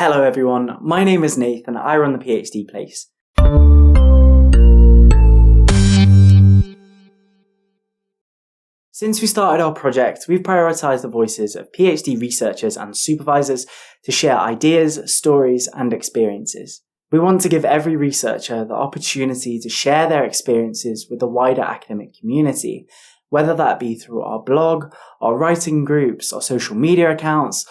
Hello everyone, my name is Nathan and I run the PhD Place. Since we started our project, we've prioritised the voices of PhD researchers and supervisors to share ideas, stories and experiences. We want to give every researcher the opportunity to share their experiences with the wider academic community, whether that be through our blog, our writing groups, our social media accounts,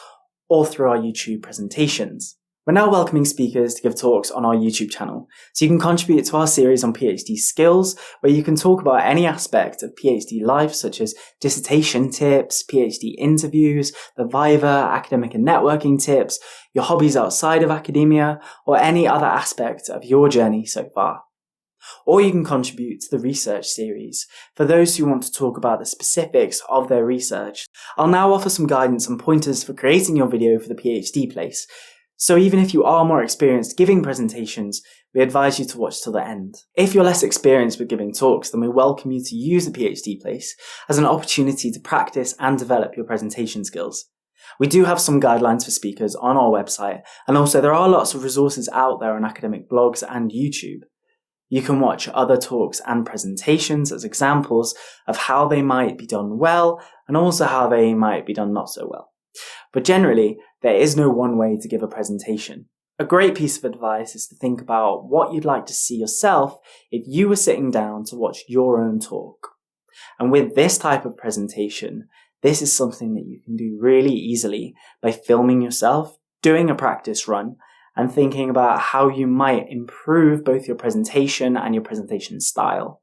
or through our YouTube presentations. We're now welcoming speakers to give talks on our YouTube channel, so you can contribute to our series on PhD skills, where you can talk about any aspect of PhD life, such as dissertation tips, PhD interviews, the Viva, academic and networking tips, your hobbies outside of academia, or any other aspect of your journey so far. Or you can contribute to the research series for those who want to talk about the specifics of their research. I'll now offer some guidance and pointers for creating your video for the PhD Place. So even if you are more experienced giving presentations, we advise you to watch till the end. If you're less experienced with giving talks, then we welcome you to use the PhD Place as an opportunity to practice and develop your presentation skills. We do have some guidelines for speakers on our website, and also there are lots of resources out there on academic blogs and YouTube. You can watch other talks and presentations as examples of how they might be done well and also how they might be done not so well. But generally, there is no one way to give a presentation. A great piece of advice is to think about what you'd like to see yourself if you were sitting down to watch your own talk. And with this type of presentation, this is something that you can do really easily by filming yourself, doing a practice run, and thinking about how you might improve both your presentation and your presentation style.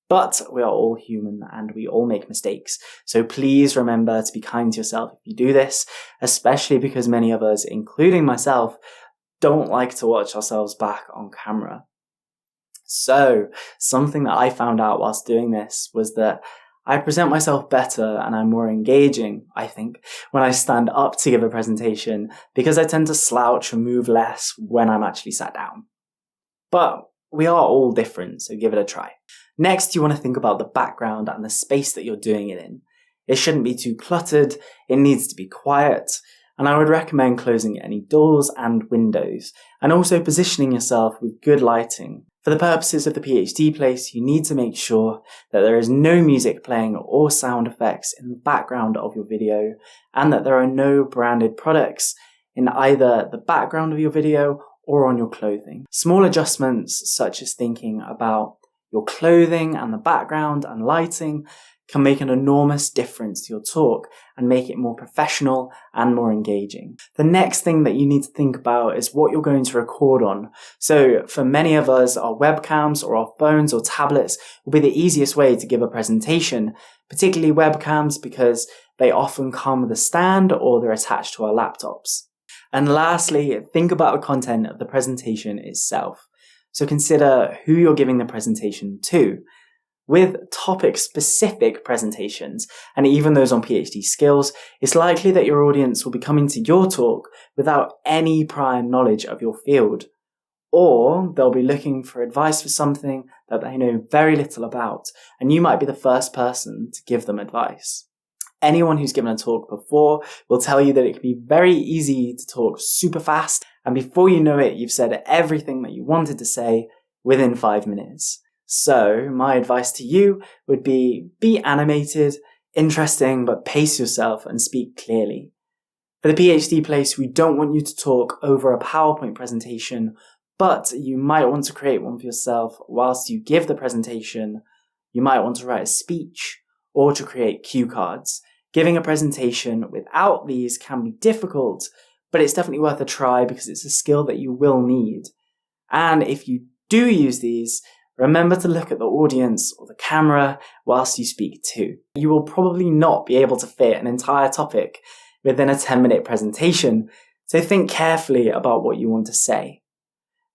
But we are all human and we all make mistakes, so please remember to be kind to yourself if you do this, especially because many of us, including myself, don't like to watch ourselves back on camera. So, something that I found out whilst doing this was that I present myself better and I'm more engaging, I think, when I stand up to give a presentation because I tend to slouch and move less when I'm actually sat down. But we are all different, so give it a try. Next, you want to think about the background and the space that you're doing it in. It shouldn't be too cluttered, it needs to be quiet, and I would recommend closing any doors and windows, and also positioning yourself with good lighting. For the purposes of the PhD Place, you need to make sure that there is no music playing or sound effects in the background of your video, and that there are no branded products in either the background of your video or on your clothing. Small adjustments, such as thinking about your clothing and the background and lighting, can make an enormous difference to your talk and make it more professional and more engaging. The next thing that you need to think about is what you're going to record on. So for many of us, our webcams or our phones or tablets will be the easiest way to give a presentation, particularly webcams because they often come with a stand or they're attached to our laptops. And lastly, think about the content of the presentation itself. So consider who you're giving the presentation to. With topic-specific presentations, and even those on PhD skills, it's likely that your audience will be coming to your talk without any prior knowledge of your field. Or they'll be looking for advice for something that they know very little about, and you might be the first person to give them advice. Anyone who's given a talk before will tell you that it can be very easy to talk super fast, and before you know it, you've said everything that you wanted to say within 5 minutes. So, my advice to you would be animated, interesting, but pace yourself and speak clearly. For the PhD Place, we don't want you to talk over a PowerPoint presentation, but you might want to create one for yourself whilst you give the presentation. You might want to write a speech or to create cue cards. Giving a presentation without these can be difficult, but it's definitely worth a try because it's a skill that you will need. And if you do use these, remember to look at the audience or the camera whilst you speak too. You will probably not be able to fit an entire topic within a 10-minute presentation, so think carefully about what you want to say.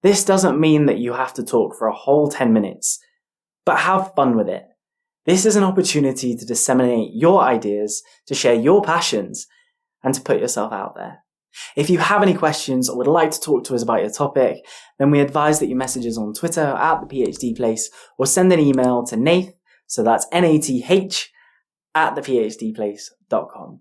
This doesn't mean that you have to talk for a whole 10 minutes, but have fun with it. This is an opportunity to disseminate your ideas, to share your passions, and to put yourself out there. If you have any questions or would like to talk to us about your topic, then we advise that you message us on Twitter at the PhD Place or send an email to Nath, so that's Nath, @thephdplace.com.